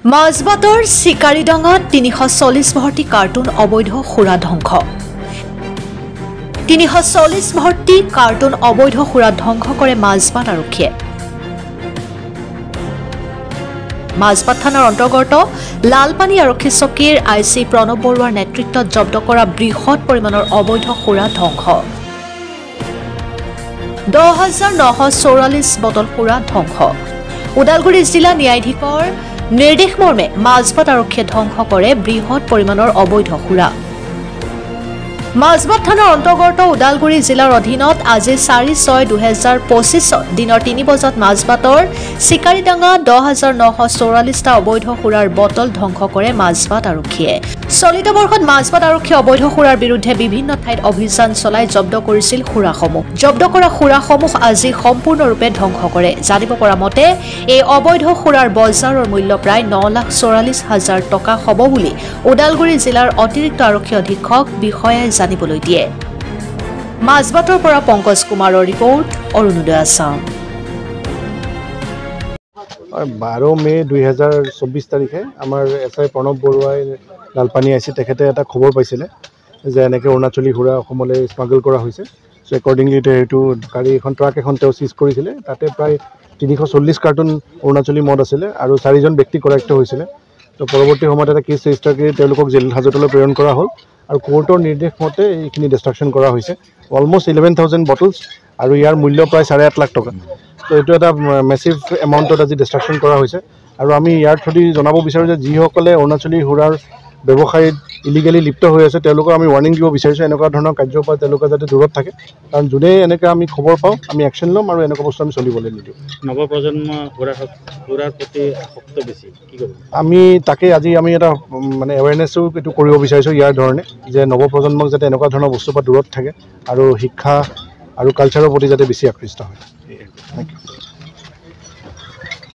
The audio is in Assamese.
মাজবাটৰ চিকাৰীডাঙাত 340 ভৰ্তি কাৰ্টুন অবৈধ সুৰা ধ্বংস 340 ভৰ্তি কাৰ্টুন অবৈধ সুৰা ধ্বংস কৰে মাজবাট আৰক্ষীয়ে মাজবাট থানাৰ অন্তৰ্গত লালপানী আৰক্ষী চকীৰ আইচি প্ৰণৱ বৰুৱাৰ নেতৃত্বত জব্দ কৰা বৃহৎ পৰিমাণৰ অবৈধ সুৰা ধ্বংস 10,944 বটল সুৰা ধ্বংস ওদালগুৰি জিলা ন্যায়াধীশৰ নিৰ্দেশ মৰ্মে মাজবাট আৰক্ষীয়ে ধ্বংস কৰে বৃহৎ পৰিমাণৰ অবৈধ সুৰা মাজবাট থানাৰ অন্তৰ্গত ওদালগুৰি জিলাৰ অধীনত আজি 4/6/2025 দিনৰ 3 বজাত মাজবাটৰ চিকাৰীডাঙা 10,944 টা অবৈধ সুৰাৰ বটল ধ্বংস কৰে মাজবাট আৰক্ষীয়ে চলিত বৰ্ষত মাজবাট আৰক্ষীয়ে অবৈধ সুৰাৰ বিৰুদ্ধে বিভিন্ন ঠাইত অভিযান চলাই জব্দ কৰিছিল সুৰাসমূহ জব্দ কৰা সুৰাসমূহ আজি সম্পূৰ্ণৰূপে ধ্বংস কৰে জানিব পৰা মতে এই অবৈধ সুৰাৰ বজাৰৰ মূল্য প্ৰায় 9,44,000 টকা হ'ব বুলি ওদালগুৰি জিলাৰ অতিৰিক্ত আৰক্ষী অধীক্ষক বিষয়াই জানিবলৈ দিয়ে মাজবাটৰ পৰা পংকজ কুমাৰৰ ৰিপৰ্ট অৰুণোদয় আছাম 12 মে 2024 তাৰিখে আমাৰ এছআই প্ৰণৱ বৰুৱাই লালপানী আইচি তেখেতে এটা খবৰ পাইছিলে যে এনেকৈ অৰুণাচলী সুৰা অসমলৈ স্মাগল কৰা হৈছে সো একৰ্ডিংলি সেইটো গাড়ী এখন ট্ৰাক এখন তেওঁ চিজ কৰিছিলে তাতে প্ৰায় 340 কাৰ্টুন অৰুণাচলী মদ আছিলে আৰু 4জন ব্যক্তি কৰায়ত্ব হৈছিলে তো পৰৱৰ্তী সময়ত এটা কেছ ৰেজিষ্টাৰ কৰি তেওঁলোকক জেল হাজতলৈ প্ৰেৰণ কৰা হ'ল আৰু কোৰ্টৰ নিৰ্দেশ মতে এইখিনি ডিষ্ট্ৰাকশ্যন কৰা হৈছে অলমোষ্ট 11,000 বটলছ আৰু ইয়াৰ মূল্য প্ৰায় 8.5 লাখ টকা তো এইটো এটা মেচিভ এমাউণ্টত আজি ডিষ্ট্ৰাকশ্যন কৰা হৈছে আৰু আমি ইয়াৰ থ্ৰুদি জনাব বিচাৰোঁ যে যিসকলে অৰুণাচলী সুৰাৰ ব্যৱসায়ত ইলিগেলি লিপ্ত হৈ আছে তেওঁলোকক আমি ৱাৰ্ণিং দিব বিচাৰিছোঁ এনেকুৱা ধৰণৰ কাৰ্যৰ পৰা তেওঁলোকে যাতে দূৰত থাকে কাৰণ যোনে এনেকৈ আমি খবৰ পাওঁ আমি একশ্যন ল'ম আৰু এনেকুৱা বস্তু আমি চলিবলৈ নিদিওঁ নৱপ্ৰজন্ম সুৰাৰ প্ৰতি আসক্ত বেছি কি কৰিব আমি তাকে আজি আমি এটা মানে এৱেৰনেছো এইটো কৰিব বিচাৰিছোঁ ইয়াৰ ধৰণে যে নৱপ্ৰজন্মক যাতে এনেকুৱা ধৰণৰ বস্তুৰ পৰা দূৰত থাকে আৰু শিক্ষা আৰু কালচাৰৰ প্ৰতি যাতে বেছি আকৃষ্ট হয়। Thank U.